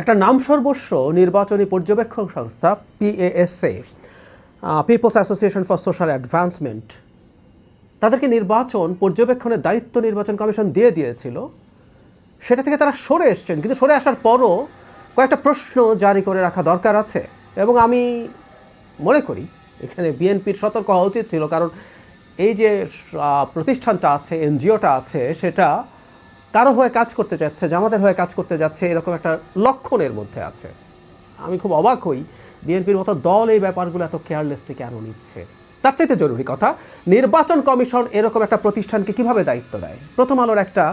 একটা নামসর্বস্ব নির্বাচনী পর্যবেক্ষণ সংস্থা PASA, people's association for social advancement, তাদেরকে নির্বাচন পর্যবেক্ষণের দায়িত্ব নির্বাচন কমিশন দিয়ে দিয়েছিল। সেটা থেকে তারা সরে এসছেন, কিন্তু সরে আসার পরও কয়েকটা প্রশ্ন জারি করে রাখা দরকার আছে। এবং আমি মনে করি এখানে বিএনপির সতর্ক হওয়া উচিত ছিল, কারণ এই যে প্রতিষ্ঠানটা আছে, এনজিওটা আছে, সেটা কারো হয়ে কাজ করতে যাচ্ছে, জামাতের হয়ে কাজ করতে যাচ্ছে, এরকম একটা লক্ষণের মধ্যে আছে। আমি খুব অবাক হই বিএনপির মতো দল এই ব্যাপারগুলো এত কেয়ারলেসলি কেন নিচ্ছে। তার চাইতে জরুরি কথা, নির্বাচন কমিশন এরকম একটা প্রতিষ্ঠানকে কিভাবে দায়িত্ব দেয়। প্রথম আলোর একটা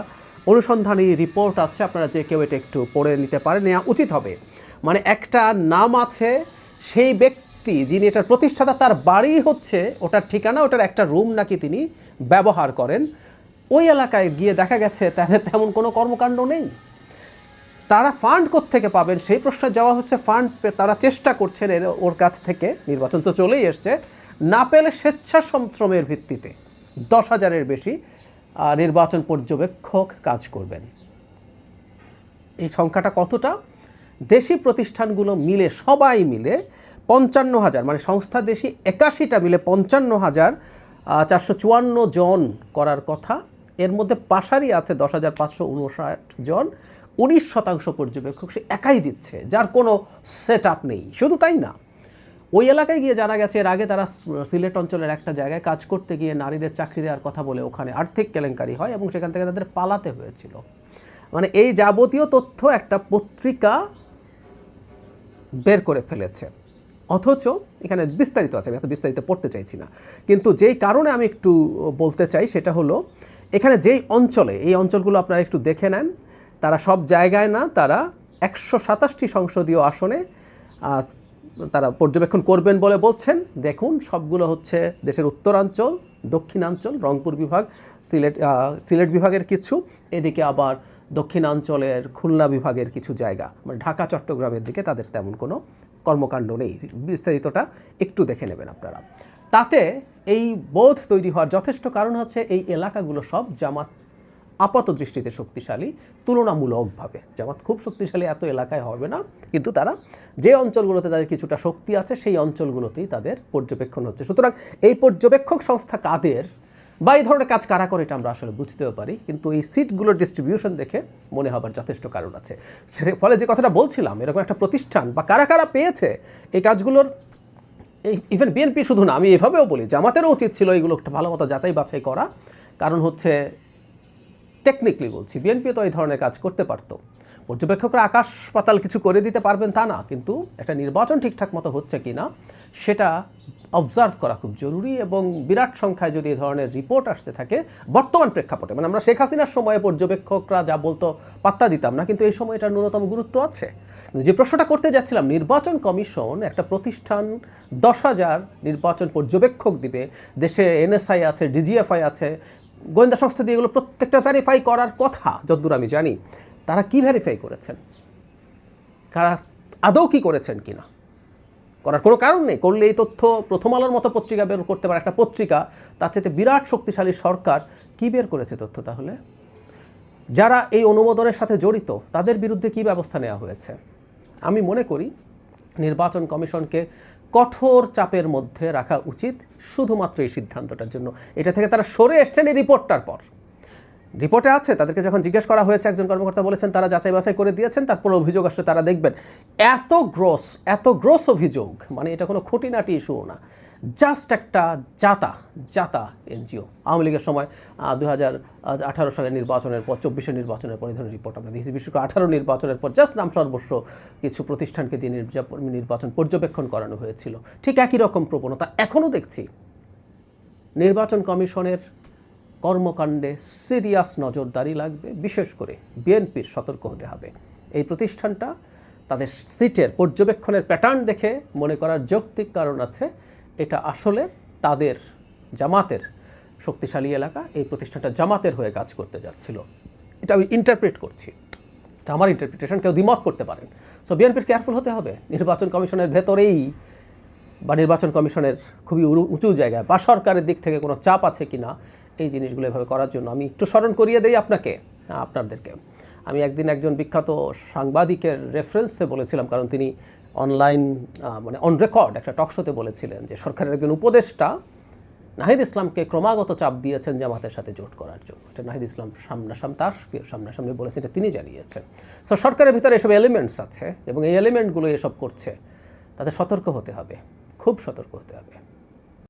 অনুসন্ধানী রিপোর্ট আছে, আপনারা যে কেউ এটা একটু পড়ে নিতে পারেন, নেওয়া উচিত হবে। মানে একটা নাম আছে, সেই ব্যক্তি যিনি এটার প্রতিষ্ঠাতা, তার বাড়ি হচ্ছে ওটার ঠিকানা, ওটার একটা রুম নাকি তিনি ব্যবহার করেন। ওই এলাকায় গিয়ে দেখা গেছে তাদের তেমন কোনো কর্মকাণ্ড নেই। তারা ফান্ড কোত্থেকে পাবেন সেই প্রশ্নে যাওয়া হচ্ছে। ফান্ড তারা চেষ্টা করছেন ওর কাছ থেকে, নির্বাচন তো চলেই এসছে, না পেলে স্বেচ্ছাশ্রমের ভিত্তিতে 10,000-এর বেশি নির্বাচন পর্যবেক্ষক কাজ করবেন। এই সংখ্যাটা কতটা? দেশি প্রতিষ্ঠানগুলো মিলে, সবাই মিলে 55,000, মানে সংস্থা দেশি 81টা মিলে 55,454 জন করার কথা। এর মধ্যে পাশারি আছে 10,559 জন। 19% পর্যবেক্ষক সে একাই দিচ্ছে, যার কোনো সেট আপ নেই। শুধু তাই না, ওই এলাকায় গিয়ে জানা গেছে এর আগে তারা সিলেট অঞ্চলের একটা জায়গায় কাজ করতে গিয়ে নারীদের চাকরি দেওয়ার কথা বলে ওখানে আর্থিক কেলেঙ্কারি হয় এবং সেখান থেকে তাদের পালাতে হয়েছিল। মানে এই যাবতীয় তথ্য একটা পত্রিকা বের করে ফেলেছে। অথচ এখানে বিস্তারিত আছে, আমি এত বিস্তারিত পড়তে চাইছি না, কিন্তু যেই কারণে আমি একটু বলতে চাই সেটা হলো, এখানে যেই অঞ্চলে, এই অঞ্চলগুলো আপনারা একটু দেখে নেন, তারা সব জায়গায় না, তারা 127টি সংসদীয় আসনে তারা পর্যবেক্ষণ করবেন বলে বলছেন। দেখুন, সবগুলো হচ্ছে দেশের উত্তরাঞ্চল, দক্ষিণাঞ্চল, রংপুর বিভাগ, সিলেট বিভাগের কিছু, এদিকে আবার দক্ষিণাঞ্চলের খুলনা বিভাগের কিছু জায়গা, মানে ঢাকা চট্টগ্রামের দিকে তাদের তেমন কোনো কর্মকাণ্ড নেই। বিস্তারিতটা একটু দেখে নেবেন আপনারা। তাতে এই বোধ তৈরি হওয়ার যথেষ্ট কারণ হচ্ছে এই এলাকাগুলো সব জামাত আপাত দৃষ্টিতে শক্তিশালী, তুলনামূলকভাবে। জামাত খুব শক্তিশালী এত এলাকায় হবে না, কিন্তু তারা যে অঞ্চলগুলোতে তাদের কিছুটা শক্তি আছে সেই অঞ্চলগুলোতেই তাদের পর্যবেক্ষণ হচ্ছে। সুতরাং এই পর্যবেক্ষক সংস্থা কাদের বা এই ধরনের কাজ কারা করে এটা আমরা আসলে বুঝতেও পারি, কিন্তু এই সিটগুলোর ডিস্ট্রিবিউশন দেখে মনে হবার যথেষ্ট কারণ আছে। ফলে যে কথাটা বলছিলাম, এরকম একটা প্রতিষ্ঠান বা কারা কারা পেয়েছে এই কাজগুলোর, ইভেন বিএনপি শুধু না, আমি এভাবেও বলি জামাতেরও উচিত ছিল এগুলো একটা ভালো মতো যাচাই বাছাই করা। কারণ হচ্ছে, টেকনিক্যালি বলছি, বিএনপি তো এই ধরনের কাজ করতে পারতো। পর্যবেক্ষকরা আকাশ পাতাল কিছু করে দিতে পারবেন তা না, কিন্তু একটা নির্বাচন ঠিকঠাক মতো হচ্ছে কি না সেটা অবজার্ভ করা খুব জরুরি। এবং বিরাট সংখ্যায় যদি এই ধরনের রিপোর্ট আসতে থাকে বর্তমান প্রেক্ষাপটে, মানে আমরা শেখ হাসিনার সময়ে পর্যবেক্ষকরা যা বলতো পাত্তা দিতাম না, কিন্তু এই সময় এটার ন্যূনতম গুরুত্ব আছে। যে প্রশ্নটা করতে যাচ্ছিলাম, নির্বাচন কমিশন একটা প্রতিষ্ঠান 10,000 নির্বাচন পর্যবেক্ষক দিবে, দেশে NSI আছে, DGFI আছে, গোয়েন্দা সংস্থা দিয়ে এগুলো প্রত্যেকটা ভেরিফাই করার কথা যতদূর আমি জানি। তারা কি ভেরিফাই করেছেন, তারা আদৌ কি করেছেন কিনা করার কোনো কারণ নেই। করলে এই তথ্য প্রথম আলোর মতো পত্রিকা বের করতে পারে, একটা পত্রিকা, তার চাইতে বিরাট শক্তিশালী সরকার কি বের করেছে তথ্য? তাহলে যারা এই অনুমোদনের সাথে জড়িত তাদের বিরুদ্ধে কি ব্যবস্থা নেওয়া হয়েছে? আমি মনে করি নির্বাচন কমিশনকে কঠোর চাপের মধ্যে রাখা উচিত শুধুমাত্র এই সিদ্ধান্তটার জন্য। এটা থেকে তারা সরে এসছেন এই রিপোর্টটার পর। রিপোর্টে আছে, তাদেরকে যখন জিজ্ঞেস করা হয়েছে একজন কর্মকর্তা বলেছেন তারা যাচাই বাছাই করে দিয়েছেন, তারপর অভিযোগ আসলে তারা দেখবেন। এত গ্রোস অভিযোগ, মানে এটা কোনো খুঁটিনাটি ইস্যুও না, জাস্ট একটা জাতা এনজিও। আওয়ামী লীগের সময় 2018 সালের নির্বাচনের পর, 24-এর নির্বাচনের পর এই ধরনের রিপোর্ট আমরা দেখেছি। বিশেষ করে 18 নির্বাচনের পর জাস্ট নাম সর্বস্ব কিছু প্রতিষ্ঠানকে দিয়ে নির্বাচন পর্যবেক্ষণ করানো হয়েছিল। ঠিক একই রকম প্রবণতা এখনও দেখছি। নির্বাচন কমিশনের কর্মকাণ্ডে সিরিয়াস নজরদারি লাগবে, বিশেষ করে বিএনপির সতর্ক হতে হবে। এই প্রতিষ্ঠানটা তাদের সিটের পর্যবেক্ষণের প্যাটার্ন দেখে মনে করার যৌক্তিক কারণ আছে এটা আসলে তাদের জামাতের শক্তিশালী এলাকা, এই প্রতিষ্ঠানটা জামাতের হয়ে কাজ করতে যাচ্ছিল। এটা আমি ইন্টারপ্রেট করছি, এটা আমার ইন্টারপ্রিটেশন, কেউ দ্বিমত করতে পারেন। সো বিএনপির কেয়ারফুল হতে হবে। নির্বাচন কমিশনের ভেতরেই বা নির্বাচন কমিশনের খুবই উঁচু জায়গায় বা সরকারের দিক থেকে কোনো চাপ আছে কি না এই জিনিসগুলো এভাবে করার জন্য আমি একটু স্মরণ করিয়ে দেই আপনাদেরকে। আমি একদিন একজন বিখ্যাত সাংবাদিকের রেফারেন্সে বলেছিলাম, কারণ তিনি অনলাইন মানে অন রেকর্ড একটা টকশোতে বলেছিলেন যে সরকারের একজন উপদেষ্টা নাহিদ ইসলামকে ক্রমাগত চাপ দিয়েছেন জামাতের সাথে জোট করার জন্য। এটা নাহিদ ইসলাম সামনাসামনি বলেছেন, এটা তিনি জানিয়েছেন। সো সরকারের ভিতরে এসব এলিমেন্টস আছে এবং এই এলিমেন্টগুলো এসব করছে, তাদের সতর্ক হতে হবে, খুব সতর্ক হতে হবে।